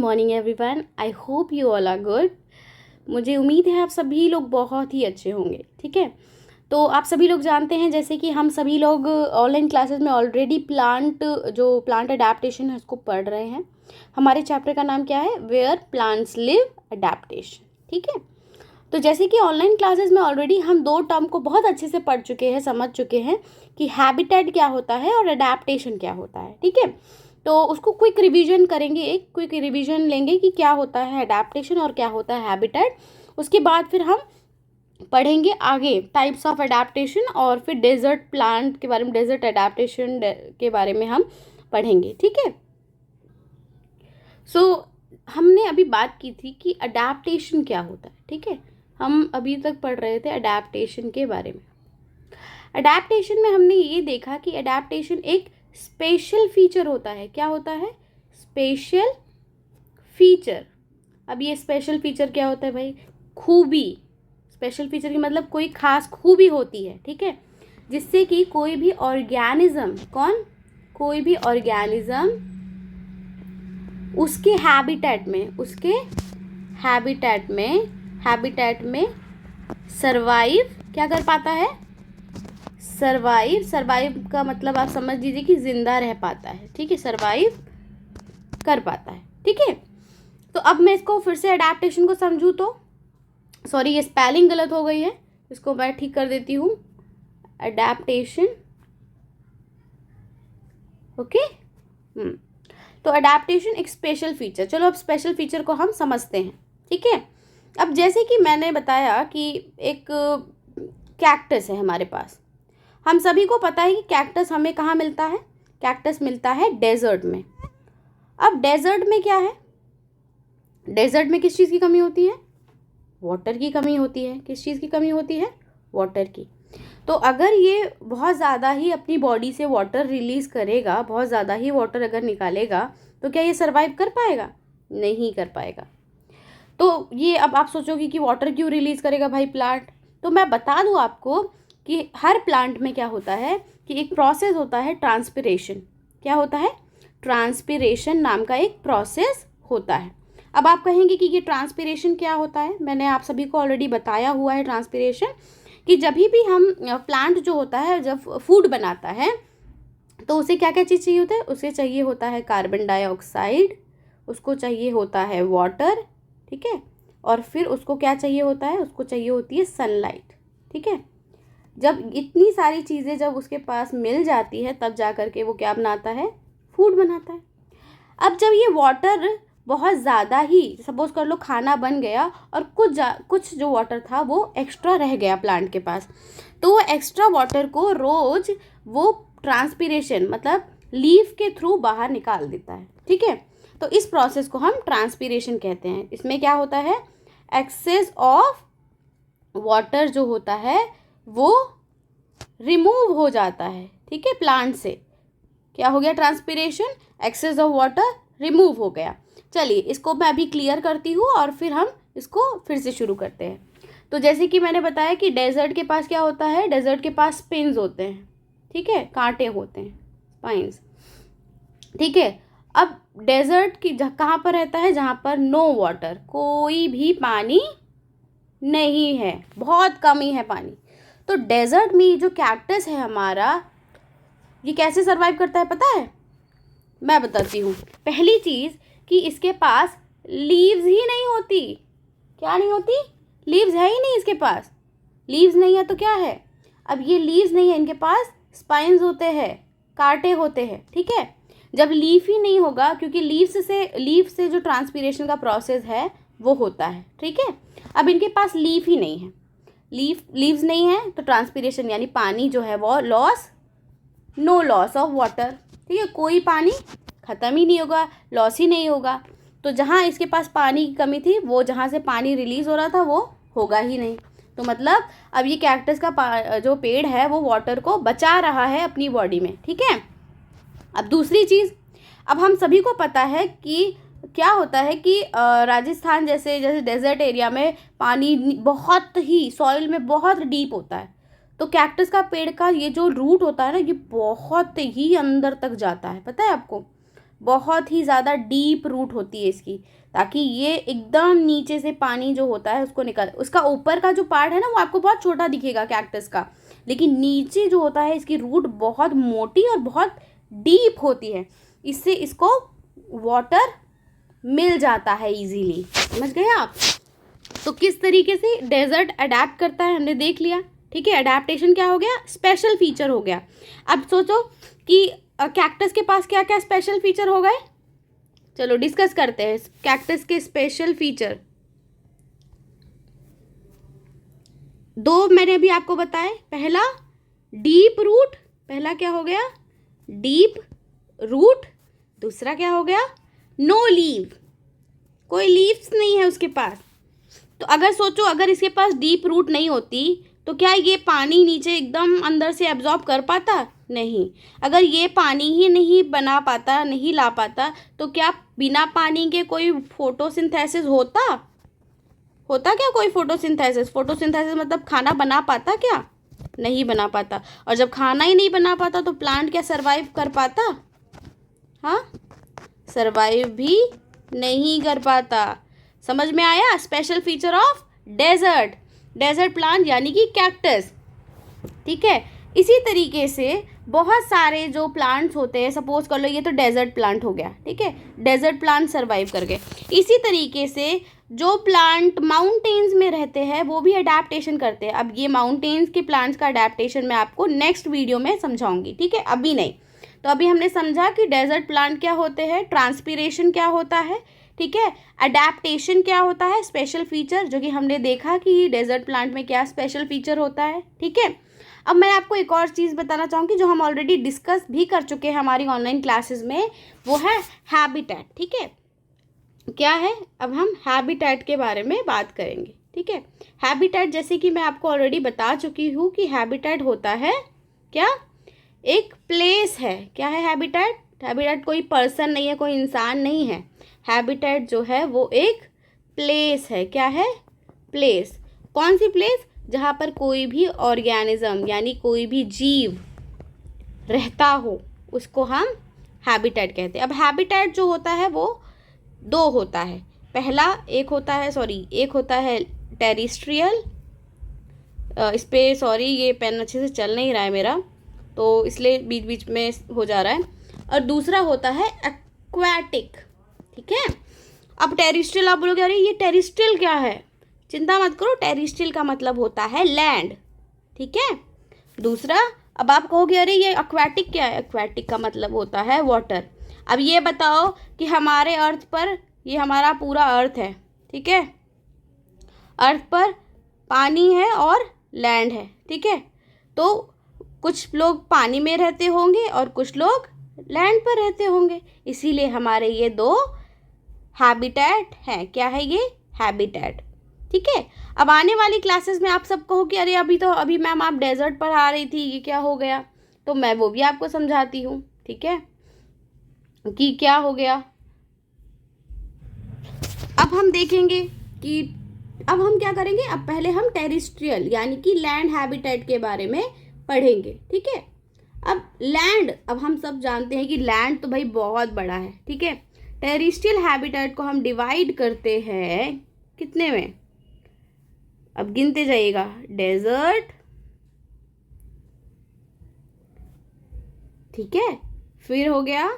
Morning everyone. I hope you all are good. मुझे उम्मीद है आप सभी लोग बहुत ही अच्छे होंगे। ठीक है, तो आप सभी लोग जानते हैं जैसे कि हम सभी लोग ऑनलाइन क्लासेस में ऑलरेडी प्लांट अडेप्टेशन है उसको पढ़ रहे हैं। हमारे चैप्टर का नाम क्या है? Where plants live adaptation. ठीक है, तो जैसे कि ऑनलाइन क्लासेस में ऑलरेडी हम दो टर्म को बहुत अच्छे से पढ़ चुके हैं, समझ चुके हैं कि हैबिटेट क्या होता है और अडेप्टेशन क्या होता है। ठीक है, तो उसको क्विक रिवीजन करेंगे, एक क्विक रिवीजन लेंगे कि क्या होता है अडेप्टेशन और क्या होता है हैबिटेट। उसके बाद फिर हम पढ़ेंगे आगे टाइप्स ऑफ अडेप्टेशन और फिर डेजर्ट प्लांट के बारे में, डेजर्ट अडेप्टेशन के बारे में हम पढ़ेंगे। ठीक है, सो हमने अभी बात की थी कि अडेप्टेशन क्या होता है। ठीक है, हम अभी तक पढ़ रहे थे अडेप्टेशन के बारे में। अडेप्टेशन में हमने ये देखा कि अडेप्टेशन एक स्पेशल फीचर होता है। क्या होता है? Special feature. अब ये स्पेशल फीचर क्या होता है भाई? खूबी। स्पेशल फीचर की मतलब कोई खास खूबी होती है। ठीक है, जिससे कि कोई भी ऑर्गेनिज्म कोई भी ऑर्गेनिज्म उसके हैबिटेट में सरवाइव क्या कर पाता है? सरवाइव का मतलब आप समझ लीजिए कि जिंदा रह पाता है। ठीक है, सरवाइव कर पाता है। ठीक है, तो अब मैं इसको फिर से अडेप्टेशन को समझूं तो सॉरी, ये स्पेलिंग गलत हो गई है, इसको मैं ठीक कर देती हूँ। अडेप्टेशन। ओके, तो अडेप्टेशन एक स्पेशल फीचर। चलो अब स्पेशल फीचर को हम समझते हैं। ठीक है, अब जैसे कि मैंने बताया कि एक कैक्टस है हमारे पास। हम सभी को पता है कि कैक्टस हमें कहाँ मिलता है? कैक्टस मिलता है डेजर्ट में। अब डेजर्ट में क्या है? डेजर्ट में किस चीज़ की कमी होती है? वाटर की कमी होती है। किस चीज़ की कमी होती है? वाटर की। तो अगर ये बहुत ज़्यादा ही अपनी बॉडी से वाटर रिलीज़ करेगा, बहुत ज़्यादा ही वाटर अगर निकालेगा, तो क्या ये सर्वाइव कर पाएगा? नहीं कर पाएगा। तो ये अब आप सोचोगे कि वाटर क्यों रिलीज़ करेगा भाई प्लांट? तो मैं बता दूँ आपको कि हर प्लांट में क्या होता है कि एक प्रोसेस होता है ट्रांसपिरेशन। क्या होता है? ट्रांसपिरेशन नाम का एक प्रोसेस होता है। अब आप कहेंगे कि ये ट्रांसपिरेशन क्या होता है? मैंने आप सभी को ऑलरेडी बताया हुआ है ट्रांसपिरेशन, कि जब भी हम प्लांट जो होता है जब फूड बनाता है तो उसे क्या क्या चीज़ चाहिए होता है? उसे चाहिए होता है कार्बन डाइऑक्साइड, उसको चाहिए होता है वाटर। ठीक है, और फिर उसको क्या चाहिए होता है? उसको चाहिए होती है सनलाइट। ठीक है, जब इतनी सारी चीज़ें जब उसके पास मिल जाती है तब जा कर के वो क्या बनाता है? फूड बनाता है। अब जब ये वाटर बहुत ज़्यादा ही, सपोज कर लो खाना बन गया और कुछ जो वाटर था वो एक्स्ट्रा रह गया प्लांट के पास, तो वो एक्स्ट्रा वाटर को रोज़ वो ट्रांसपिरेशन मतलब लीफ के थ्रू बाहर निकाल देता है। ठीक है, तो इस प्रोसेस को हम ट्रांसपिरेशन कहते हैं। इसमें क्या होता है? एक्सेस ऑफ वाटर जो होता है वो रिमूव हो जाता है। ठीक है, प्लांट से क्या हो गया? Transpiration, excess of water remove हो गया। चलिए इसको मैं अभी क्लियर करती हूँ और फिर हम इसको फिर से शुरू करते हैं। तो जैसे कि मैंने बताया कि डेजर्ट के पास क्या होता है? डेजर्ट के पास स्पिन्स होते हैं। ठीक है, कांटे होते हैं, स्पाइंस। ठीक है, अब डेजर्ट की कहाँ पर रहता है? जहाँ पर नो वाटर, कोई भी पानी नहीं है, बहुत कम ही है पानी। तो डेजर्ट में जो कैक्टस है हमारा, ये कैसे सर्वाइव करता है पता है? मैं बताती हूँ। पहली चीज़ कि इसके पास लीव्स ही नहीं होती। क्या नहीं होती? लीव्स है ही नहीं इसके पास। लीव्स नहीं है तो क्या है? अब ये लीव्स नहीं है, इनके पास स्पाइन्स होते हैं, कांटे होते हैं। ठीक है, जब लीफ ही नहीं होगा, क्योंकि लीफ से जो ट्रांसपिरेशन का प्रोसेस है वो होता है। ठीक है, अब इनके पास लीफ ही नहीं है, लीव्स नहीं है तो ट्रांसपिरेशन यानी पानी जो है वो नो लॉस ऑफ वाटर। ठीक है, कोई पानी ख़त्म ही नहीं होगा, लॉस ही नहीं होगा। तो जहाँ इसके पास पानी की कमी थी, वो जहाँ से पानी रिलीज़ हो रहा था वो होगा ही नहीं। तो मतलब अब ये कैक्टस का जो पेड़ है वो वाटर को बचा रहा है अपनी बॉडी में। ठीक है, अब दूसरी चीज़, अब हम सभी को पता है कि क्या होता है कि राजस्थान जैसे डेजर्ट एरिया में पानी बहुत ही सॉइल में बहुत डीप होता है। तो कैक्टस का पेड़ का ये जो रूट होता है ना, ये बहुत ही अंदर तक जाता है, पता है आपको? बहुत ही ज़्यादा डीप रूट होती है इसकी, ताकि ये एकदम नीचे से पानी जो होता है उसको निकाल। उसका ऊपर का जो पार्ट है ना वो आपको बहुत छोटा दिखेगा कैक्टस का, लेकिन नीचे जो होता है इसकी रूट बहुत मोटी और बहुत डीप होती है, इससे इसको वाटर मिल जाता है इजीली। समझ गए आप? तो किस तरीके से डेजर्ट अडेप्ट करता है हमने देख लिया। ठीक है, अडेप्टेशन क्या हो गया, स्पेशल फीचर हो गया। अब सोचो कि कैक्टस के पास क्या क्या स्पेशल फीचर हो गए। चलो डिस्कस करते हैं कैक्टस के स्पेशल फीचर। दो मैंने अभी आपको बताए। पहला डीप रूट, पहला क्या हो गया, डीप रूट। दूसरा क्या हो गया, नो लीव, कोई लीव्स नहीं है उसके पास। तो अगर सोचो अगर इसके पास डीप रूट नहीं होती तो क्या ये पानी नीचे एकदम अंदर से एब्जॉर्ब कर पाता? नहीं। अगर ये पानी ही नहीं बना पाता, नहीं ला पाता, तो क्या बिना पानी के कोई फोटोसिंथेसिस होता? क्या कोई फोटोसिंथेसिस? फोटोसिंथेसिस मतलब खाना बना पाता क्या? नहीं बना पाता। और जब खाना ही नहीं बना पाता तो प्लांट क्या सरवाइव कर पाता? हाँ, सरवाइव भी नहीं कर पाता। समझ में आया special feature of desert, desert plant यानी कि कैक्टस। ठीक है, इसी तरीके से बहुत सारे जो प्लांट्स होते हैं, सपोज कर लो ये तो डेजर्ट प्लांट हो गया। ठीक है, डेजर्ट प्लांट सरवाइव कर गए। इसी तरीके से जो प्लांट माउंटेन्स में रहते हैं वो भी अडेप्टेशन करते हैं। अब ये माउंटेन्स के प्लांट्स का अडेप्टेशन मैं आपको नेक्स्ट वीडियो में समझाऊंगी। ठीक है, अभी नहीं। तो अभी हमने समझा कि डेजर्ट प्लांट क्या होते हैं, ट्रांसपीरेशन क्या होता है, ठीक है, अडेप्टेशन क्या होता है, स्पेशल फीचर जो कि हमने देखा कि डेजर्ट प्लांट में क्या स्पेशल फीचर होता है। ठीक है, अब मैं आपको एक और चीज़ बताना चाहूँगी जो हम ऑलरेडी डिस्कस भी कर चुके हैं हमारी ऑनलाइन क्लासेस में, वो है हैबिटेट। ठीक है, क्या है, अब हम हैबिटेट के बारे में बात करेंगे। ठीक है, हैबिटेट जैसे कि मैं आपको ऑलरेडी बता चुकी हूँ कि हैबिटेट होता है क्या, एक प्लेस है। क्या है हैबिटेट? हैबिटेट कोई पर्सन नहीं है, कोई इंसान नहीं है। हैबिटेट जो है वो एक प्लेस है। क्या है? प्लेस। कौन सी प्लेस? जहाँ पर कोई भी ऑर्गेनिज्म यानी कोई भी जीव रहता हो उसको हम हैबिटेट कहते हैं। अब हैबिटेट जो होता है वो दो होता है। पहला एक होता है टेरिस्ट्रियल, इस पे सॉरी ये पेन अच्छे से चल नहीं रहा है मेरा तो इसलिए बीच बीच में हो जा रहा है। और दूसरा होता है एक्वाटिक। ठीक है, अब टेरिस्ट्रियल आप बोलोगे अरे ये टेरिस्ट्रियल क्या है, चिंता मत करो, टेरिस्ट्रियल का मतलब होता है लैंड। ठीक है, दूसरा अब आप कहोगे अरे ये एक्वाटिक क्या है, एक्वाटिक का मतलब होता है वाटर। अब ये बताओ कि हमारे अर्थ पर, ये हमारा पूरा अर्थ है, ठीक है, अर्थ पर पानी है और लैंड है। ठीक है, तो कुछ लोग पानी में रहते होंगे और कुछ लोग लैंड पर रहते होंगे, इसीलिए हमारे ये दो हैबिटेट हैं। क्या है ये? हैबिटेट। ठीक है, अब आने वाली क्लासेस में आप सब कहो कि अरे अभी मैम आप डेजर्ट पर आ रही थी, ये क्या हो गया, तो मैं वो भी आपको समझाती हूँ। ठीक है, कि क्या हो गया। अब हम देखेंगे कि अब हम क्या करेंगे। अब पहले हम टेरिस्ट्रियल यानी कि लैंड हैबिटेट के बारे में पढ़ेंगे। ठीक है, अब लैंड, अब हम सब जानते हैं कि लैंड तो भाई बहुत बड़ा है। ठीक है, टेरिस्ट्रियल हैबिटेट को हम डिवाइड करते हैं कितने में, अब गिनते जाइएगा, डेजर्ट, ठीक है, फिर हो गया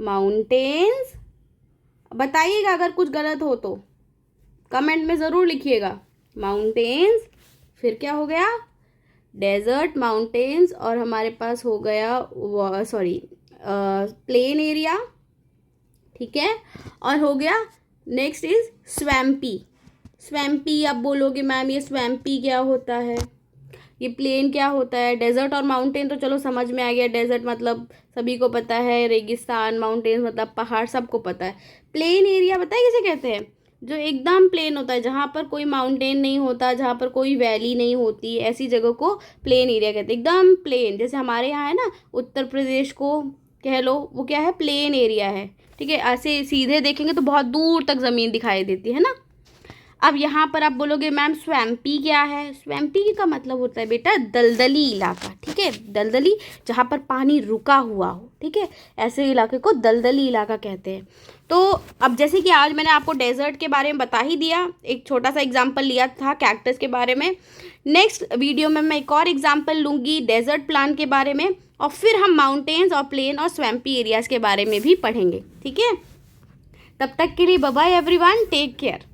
माउंटेन्स। बताइएगा अगर कुछ गलत हो तो कमेंट में ज़रूर लिखिएगा। माउंटेन्स, फिर क्या हो गया, डेजर्ट, माउंटेन्स, और हमारे पास हो गया प्लेन एरिया। ठीक है, और हो गया नेक्स्ट इज स्वैम्पी। स्वैम्पी आप बोलोगे मैम ये स्वैम्पी क्या होता है, ये प्लेन क्या होता है। डेजर्ट और माउंटेन तो चलो समझ में आ गया, डेजर्ट मतलब सभी को पता है, रेगिस्तान, माउंटेन मतलब पहाड़, सबको पता है। प्लेन एरिया पता है किसे कहते हैं? जो एकदम प्लेन होता है, जहाँ पर कोई माउंटेन नहीं होता, जहाँ पर कोई वैली नहीं होती, ऐसी जगह को प्लेन एरिया कहते हैं। एकदम प्लेन, जैसे हमारे यहाँ है ना उत्तर प्रदेश को कह लो, वो क्या है, प्लेन एरिया है। ठीक है, ऐसे सीधे देखेंगे तो बहुत दूर तक ज़मीन दिखाई देती है ना। अब यहाँ पर आप बोलोगे मैम स्वैम्पी क्या है? स्वैम्पी का मतलब होता है बेटा दलदली इलाका, ठीक है, दलदली जहाँ पर पानी रुका हुआ हो, ठीक है, ऐसे इलाके को दलदली इलाका कहते हैं। तो अब जैसे कि आज मैंने आपको डेजर्ट के बारे में बता ही दिया, एक छोटा सा एग्जाम्पल लिया था कैक्टस के बारे में। नेक्स्ट वीडियो में मैं एक और एग्जाम्पल लूँगी डेजर्ट प्लांट के बारे में, और फिर हम माउंटेन्स और प्लेन और स्वैम्पी एरियाज़ के बारे में भी पढ़ेंगे, ठीक है। तब तक के लिए bye bye everyone, take care.